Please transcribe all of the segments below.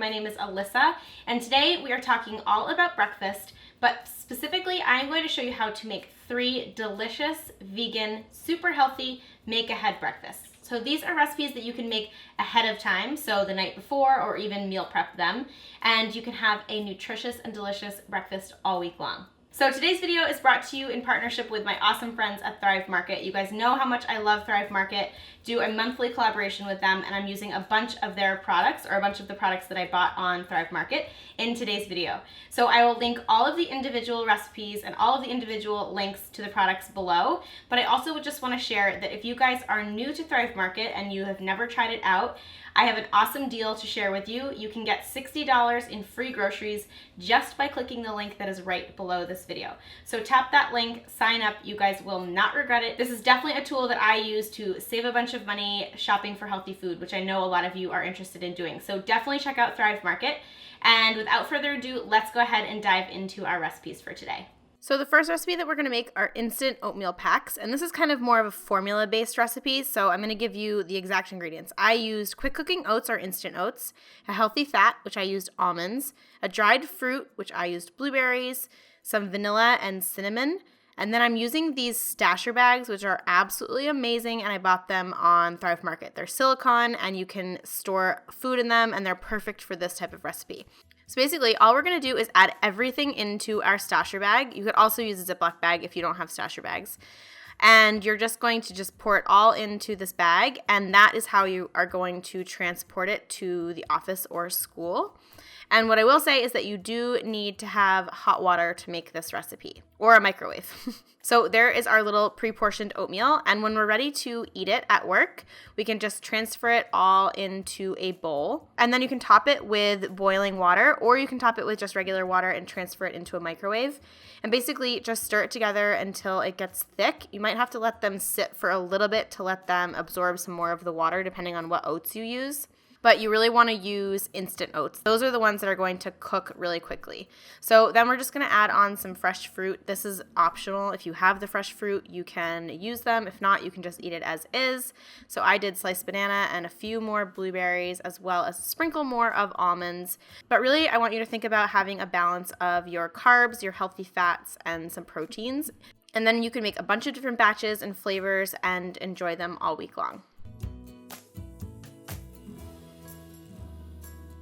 My name is Alyssa, and today we are talking all about breakfast, but specifically I'm going to show you how to make 3 delicious, vegan, super healthy make-ahead breakfasts. So these are recipes that you can make ahead of time, so the night before or even meal prep them, and you can have a nutritious and delicious breakfast all week long. So today's video is brought to you in partnership with my awesome friends at Thrive Market. You guys know how much I love Thrive Market. Do a monthly collaboration with them, and I'm using a bunch of their products, or a bunch of the products that I bought on Thrive Market in today's video. So I will link all of the individual recipes and all of the individual links to the products below, but I also would just want to share that if you guys are new to Thrive Market and you have never tried it out, I have an awesome deal to share with you. You can get $60 in free groceries just by clicking the link that is right below this video. So tap that link, sign up, you guys will not regret it. This is definitely a tool that I use to save a bunch of money shopping for healthy food, which I know a lot of you are interested in doing. So definitely check out Thrive Market. And without further ado, let's go ahead and dive into our recipes for today. So the first recipe that we're going to make are instant oatmeal packs, and this is kind of more of a formula-based recipe, so I'm going to give you the exact ingredients. I used quick cooking oats or instant oats, a healthy fat, which I used almonds, a dried fruit, which I used blueberries, some vanilla and cinnamon, and then I'm using these stasher bags, which are absolutely amazing, and I bought them on Thrive Market. They're silicone, and you can store food in them, and they're perfect for this type of recipe. So basically, all we're going to do is add everything into our stasher bag. You could also use a Ziploc bag if you don't have stasher bags. And you're just going to pour it all into this bag, and that is how you are going to transport it to the office or school. And what I will say is that you do need to have hot water to make this recipe, or a microwave. So there is our little pre-portioned oatmeal, and when we're ready to eat it at work, we can just transfer it all into a bowl, and then you can top it with boiling water, or you can top it with just regular water and transfer it into a microwave. And basically just stir it together until it gets thick. You might have to let them sit for a little bit to let them absorb some more of the water, depending on what oats you use. But you really want to use instant oats. Those are the ones that are going to cook really quickly. So then we're just going to add on some fresh fruit. This is optional. If you have the fresh fruit, you can use them. If not, you can just eat it as is. So I did sliced banana and a few more blueberries, as well as a sprinkle more of almonds. But really, I want you to think about having a balance of your carbs, your healthy fats, and some proteins. And then you can make a bunch of different batches and flavors and enjoy them all week long.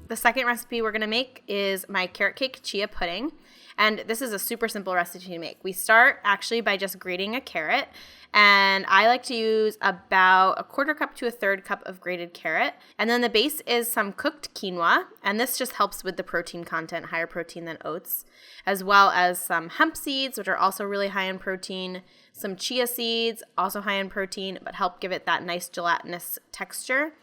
The second recipe we're going to make is my carrot cake chia pudding, and this is a super simple recipe to make. We start actually by just grating a carrot, and I like to use about 1/4 cup to 1/3 cup of grated carrot, and then the base is some cooked quinoa, and this just helps with the protein content, higher protein than oats, as well as some hemp seeds, which are also really high in protein, some chia seeds, also high in protein, but help give it that nice gelatinous texture.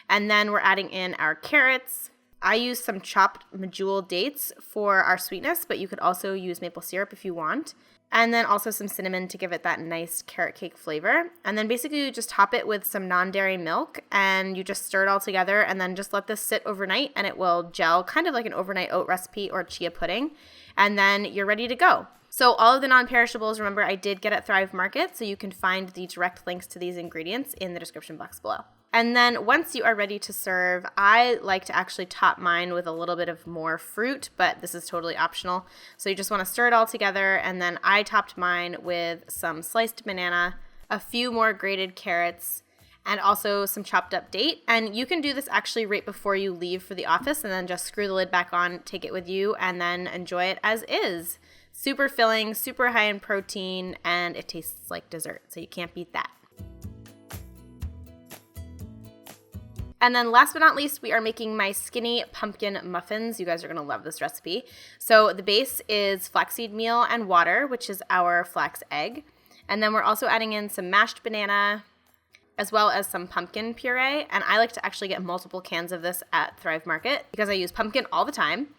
And then we're adding in our carrots. I use some chopped medjool dates for our sweetness, but you could also use maple syrup if you want. And then also some cinnamon to give it that nice carrot cake flavor. And then basically you just top it with some non-dairy milk, and you just stir it all together, and then just let this sit overnight, and it will gel, kind of like an overnight oat recipe or chia pudding. And then you're ready to go. So all of the non-perishables, remember, I did get at Thrive Market, so you can find the direct links to these ingredients in the description box below. And then once you are ready to serve, I like to actually top mine with a little bit of more fruit, but this is totally optional. So you just want to stir it all together, and then I topped mine with some sliced banana, a few more grated carrots, and also some chopped up date. And you can do this actually right before you leave for the office, and then just screw the lid back on, take it with you, and then enjoy it as is. Super filling, super high in protein, and it tastes like dessert, so you can't beat that. And then last but not least, we are making my skinny pumpkin muffins. You guys are going to love this recipe. So the base is flaxseed meal and water, which is our flax egg. And then we're also adding in some mashed banana, as well as some pumpkin puree. And I like to actually get multiple cans of this at Thrive Market because I use pumpkin all the time.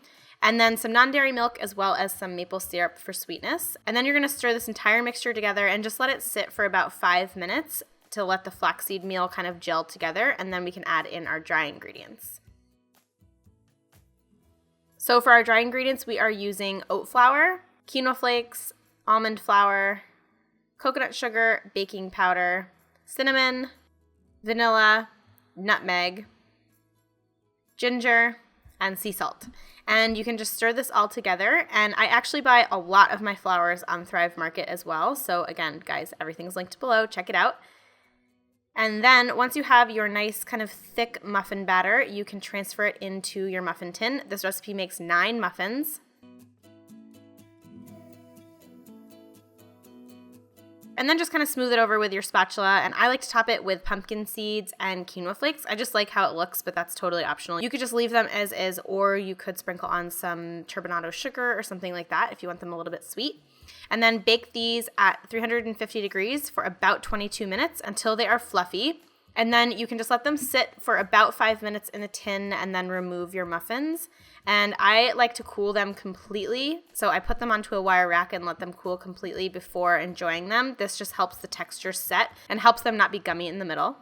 And then some non-dairy milk, as well as some maple syrup for sweetness. And then you're going to stir this entire mixture together and just let it sit for about 5 minutes to let the flaxseed meal kind of gel together, and then we can add in our dry ingredients. So for our dry ingredients, we are using oat flour, quinoa flakes, almond flour, coconut sugar, baking powder, cinnamon, vanilla, nutmeg, ginger, and sea salt. And you can just stir this all together. And I actually buy a lot of my flours on Thrive Market as well. So again, guys, everything's linked below. Check it out. And then once you have your nice kind of thick muffin batter, you can transfer it into your muffin tin. This recipe makes 9 muffins. And then just kind of smooth it over with your spatula. And I like to top it with pumpkin seeds and quinoa flakes. I just like how it looks, but that's totally optional. You could just leave them as is, or you could sprinkle on some turbinado sugar or something like that if you want them a little bit sweet. And then bake these at 350 degrees for about 22 minutes until they are fluffy. And then you can just let them sit for about 5 minutes in the tin and then remove your muffins. And I like to cool them completely. So I put them onto a wire rack and let them cool completely before enjoying them. This just helps the texture set and helps them not be gummy in the middle.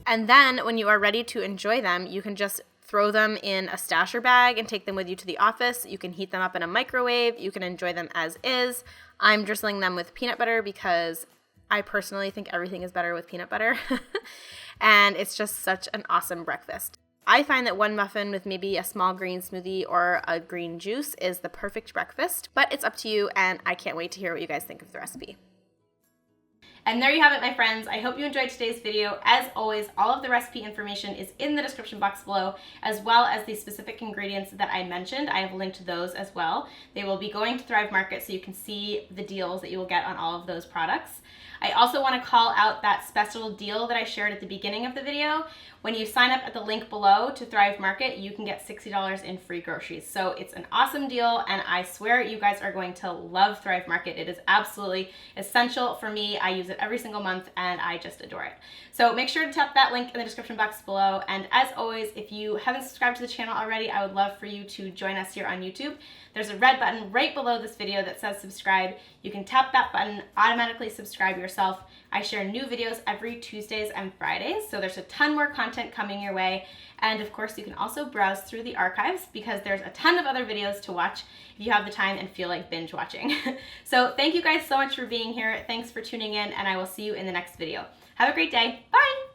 And then when you are ready to enjoy them, you can just throw them in a stasher bag and take them with you to the office. You can heat them up in a microwave. You can enjoy them as is. I'm drizzling them with peanut butter because I personally think everything is better with peanut butter. And it's just such an awesome breakfast. I find that one muffin with maybe a small green smoothie or a green juice is the perfect breakfast, but it's up to you, and I can't wait to hear what you guys think of the recipe. And there you have it, my friends. I hope you enjoyed today's video. As always, all of the recipe information is in the description box below, as well as the specific ingredients that I mentioned. I have linked those as well. They will be going to Thrive Market so you can see the deals that you will get on all of those products. I also want to call out that special deal that I shared at the beginning of the video. When you sign up at the link below to Thrive Market, you can get $60 in free groceries. So it's an awesome deal, and I swear you guys are going to love Thrive Market. It is absolutely essential for me. I use it every single month, and I just adore it. So make sure to tap that link in the description box below. And as always, if you haven't subscribed to the channel already, I would love for you to join us here on YouTube. There's a red button right below this video that says subscribe. You can tap that button, automatically subscribe yourself. I share new videos every Tuesdays and Fridays, so there's a ton more content coming your way. And of course, you can also browse through the archives because there's a ton of other videos to watch if you have the time and feel like binge watching. So thank you guys so much for being here. Thanks for tuning in, and I will see you in the next video. Have a great day. Bye!